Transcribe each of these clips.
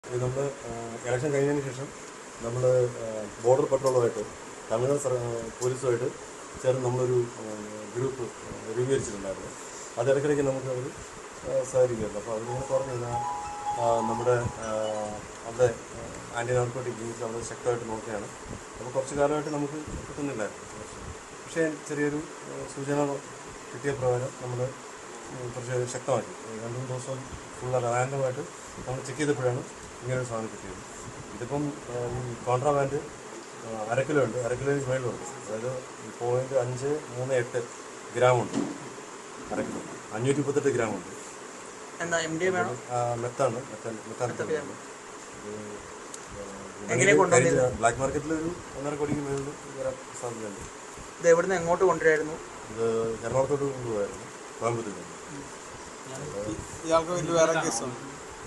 നമ്മൾ ഇലക്ഷൻ കഴിഞ്ഞതിന് ശേഷം നമ്മൾ ബോർഡർ പട്രോളുമായിട്ട് തമിഴ്നാട് പോലീസുമായിട്ട് ചേർന്ന് നമ്മളൊരു ഗ്രൂപ്പ് രൂപീകരിച്ചിട്ടുണ്ടായിരുന്നു. അത് ഇടയ്ക്കിടയ്ക്ക് നമുക്ക് അവർ സഹകരിക്കുന്നുണ്ട്. അപ്പോൾ അവരിങ്ങനെ പറഞ്ഞു കഴിഞ്ഞാൽ നമ്മുടെ അവിടെ ആൻറ്റി നാർക്കോട്ടിക് ഗെയിംസ് അവിടെ ശക്തമായിട്ട് നോക്കുകയാണ്. അപ്പോൾ കുറച്ച് കാലമായിട്ട് നമുക്ക് കിട്ടുന്നില്ലായിരുന്നു. പക്ഷേ ചെറിയൊരു സൂചന കിട്ടിയ പ്രകാരം നമ്മൾ കുറച്ച് ശക്തമാക്കി 2-3 ദിവസം ഫുൾ റാൻഡമായിട്ട് നമ്മൾ ചെക്ക് ചെയ്തപ്പോഴാണ് ഇങ്ങനൊരു സാധനം കിട്ടിയത്. ഇതിപ്പം ഈ കോൺട്രാബാൻഡ് 1/2 കിലോ ഉണ്ട്, 1/2 കിലോയ്ക്ക് മേളിലുണ്ട്. അതായത് 0.538 ഗ്രാമുണ്ട്. 1/2 കിലോ 538 ഗ്രാമുണ്ട്. മെത്താണ് ബ്ലാക്ക് മാർക്കറ്റിൽ ഒരു 1.5 കോടിക്ക് മേളിൽ വരാൻ സാധ്യതയുണ്ട്. ഇത് എവിടുന്ന് എങ്ങോട്ട് കൊണ്ടുവരായിരുന്നു? ഇത് എറണാകുളത്തോട്ട് കൊണ്ടുപോയായിരുന്നു, കോയമ്പത്തൂർ.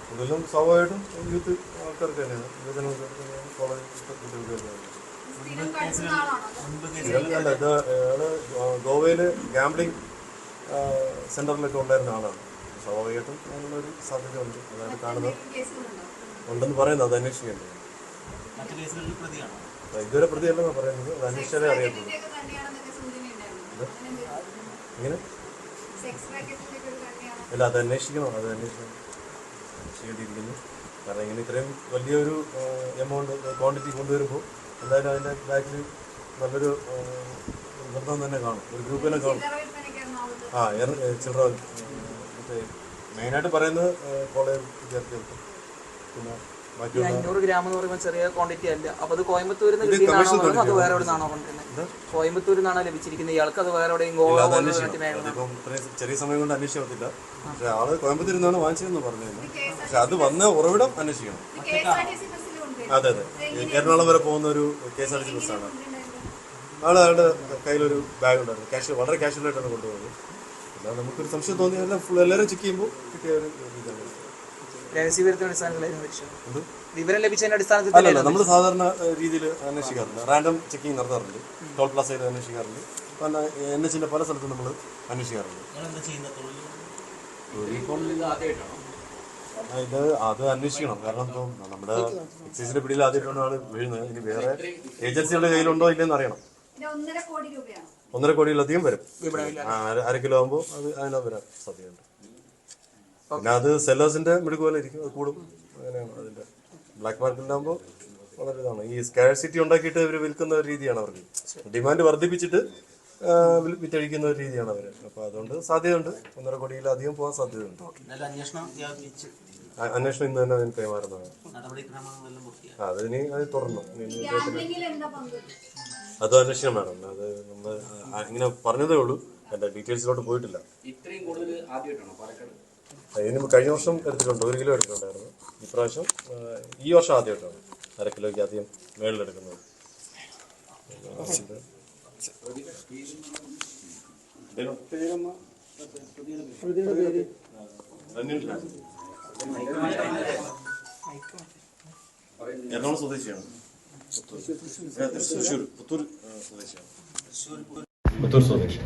കൂടുതലും സ്വാഭാവികമായിട്ടും യൂത്ത് ആൾക്കാർക്ക് തന്നെയാണ്, കോളേജ് അല്ല. ഇത് അയാള് ഗോവയിൽ ഗാംബ്ലിംഗ് സെന്ററിലൊക്കെ ഉണ്ടായിരുന്ന ആളാണ്. സ്വാഭാവികമായിട്ടും അതിനുള്ളൊരു സാധ്യത ഉണ്ട്. അതായത് കാണുന്നത് ഉണ്ടെന്ന് പറയുന്നത്, അത് അന്വേഷിക്കേണ്ടത്. ഇതുവരെ പ്രതിയല്ലെന്നാണ് പറയുന്നത്, അത് അന്വേഷിച്ചാലേ അറിയത്തുള്ളൂ. ഇങ്ങനെ അല്ല, അത് അന്വേഷിക്കണം, അന്വേഷിക്കേണ്ടിയിരിക്കുന്നു. കാരണം ഇങ്ങനെ ഇത്രയും വലിയൊരു എമൗണ്ട് ക്വാണ്ടിറ്റി കൊണ്ടുവരുമ്പോൾ എന്തായാലും അതിൻ്റെ ബാക്കിൽ നല്ലൊരു ബന്ധം തന്നെ കാണും, ഒരു ഗ്രൂപ്പ് തന്നെ കാണും. ചില്ലറ മറ്റേ മെയിനായിട്ട് പറയുന്നത് കോളേജ് വിദ്യാർത്ഥികൾക്ക്. പിന്നെ 500 ഗ്രാം എന്ന് പറയുമ്പോൾ ചെറിയ ക്വാണ്ടിറ്റി അല്ല. അപ്പോൾ അത് കോയമ്പത്തൂരിൽ നിന്ന് കിട്ടിയതാണോ അത് വേറെ എവിടെ നിന്നാണോ കൊണ്ടുവരുന്നത്? കോയമ്പത്തൂരിൽ നിന്നാണോ ലഭിച്ചിരിക്കുന്നത് ഇയാൾക്ക്? അത് വേറെ എവിടെയും ചെറിയ സമയം കൊണ്ട് അന്വേഷിക്കത്തില്ല. പക്ഷെ ആള് കോയമ്പത്തൂരിൽ നിന്നാണ് വാങ്ങിച്ചതെന്ന് പറഞ്ഞിരുന്നു. പക്ഷെ അത് വന്ന ഉറവിടം അന്വേഷിക്കണം. അതെ, എറണാകുളം വരെ പോകുന്ന ഒരു KSRTC ബസ്സാണ്. ആളുടെ കയ്യിലൊരു ബാഗ് ഉണ്ടായിരുന്നു. വളരെ കാഷ്വലായിട്ടാണ് കൊണ്ടുപോകുന്നത്. അല്ലാതെ നമുക്കൊരു സംശയം തോന്നി എല്ലാവരും ചെക്ക് ചെയ്യുമ്പോൾ കിട്ടിയ ഒരു ഇതാണ്. വിവരം ലഭിച്ചതിന്റെ അടിസ്ഥാനത്തിൽ അല്ലല്ല, നമ്മൾ സാധാരണ രീതിയിൽ അന്വേഷിക്കാറുണ്ട്. റാൻഡം ചെക്കിങ് നടത്താറുണ്ട്, ടോൾ പ്ലാസയിൽ അന്വേഷിക്കാറുണ്ട്, പിന്നെ NH പല സ്ഥലത്തും നമ്മൾ അന്വേഷിക്കാറുണ്ട്. ഇത് അത് അന്വേഷിക്കണം. കാരണം ഇപ്പം നമ്മുടെ എക്സൈസിന്റെ പിടിയിൽ ആദ്യമായിട്ടാണ് ആള് വീഴുന്നത്. ഇനി വേറെ ഏജൻസികളുടെ കയ്യിലുണ്ടോ ഇല്ലെന്ന് അറിയണം. 1.5 കോടിയിലധികം വരും. 1/2 കിലോ ആകുമ്പോൾ അത് അതിനകത്ത് വരാൻ സാധ്യതയുണ്ട്. പിന്നെ അത് സെല്ലേഴ്സിന്റെ മിടുക്ക് പോലെ ഇരിക്കും, അത് കൂടും. അങ്ങനെയാണ് അതിന്റെ. ബ്ലാക്ക് മാർക്കറ്റിലാകുമ്പോൾ വളരെ ഇതാണ്. ഈ സ്കാർസിറ്റി ഉണ്ടാക്കിയിട്ട് ഇവർ വിൽക്കുന്ന ഒരു രീതിയാണ് അവർക്ക്. ഡിമാൻഡ് വർദ്ധിപ്പിച്ചിട്ട് വിറ്റഴിക്കുന്ന ഒരു രീതിയാണ് അവർ. അപ്പോൾ അതുകൊണ്ട് സാധ്യതയുണ്ട്, 1.5 കോടിയിലധികം പോകാൻ സാധ്യതയുണ്ട്. അന്വേഷണം ഇന്ന് തന്നെ അതിന് കൈമാറുന്നതാണ്. അതിന് അത് തുറന്നു, അത് അന്വേഷണം വേണം. അത് നമ്മൾ ഇങ്ങനെ പറഞ്ഞതേ ഉള്ളൂ, എൻ്റെ ഡീറ്റെയിൽസിലോട്ട് പോയിട്ടില്ല. ഇതിന് കഴിഞ്ഞ വർഷം എടുത്തിട്ടുണ്ട്, 1 കിലോ എടുത്തിട്ടുണ്ടായിരുന്നു. ഇപ്രാവശ്യം ഈ വർഷം ആദ്യമായിട്ടാണ് 1/2 കിലോയ്ക്ക് ആദ്യം മേളിലെടുക്കുന്നത്. എറണാകുളം സ്വദേശിയാണ്, പുത്തൂർ സ്വദേശിയാണ്. പുത്തൂർ സ്വദേശി.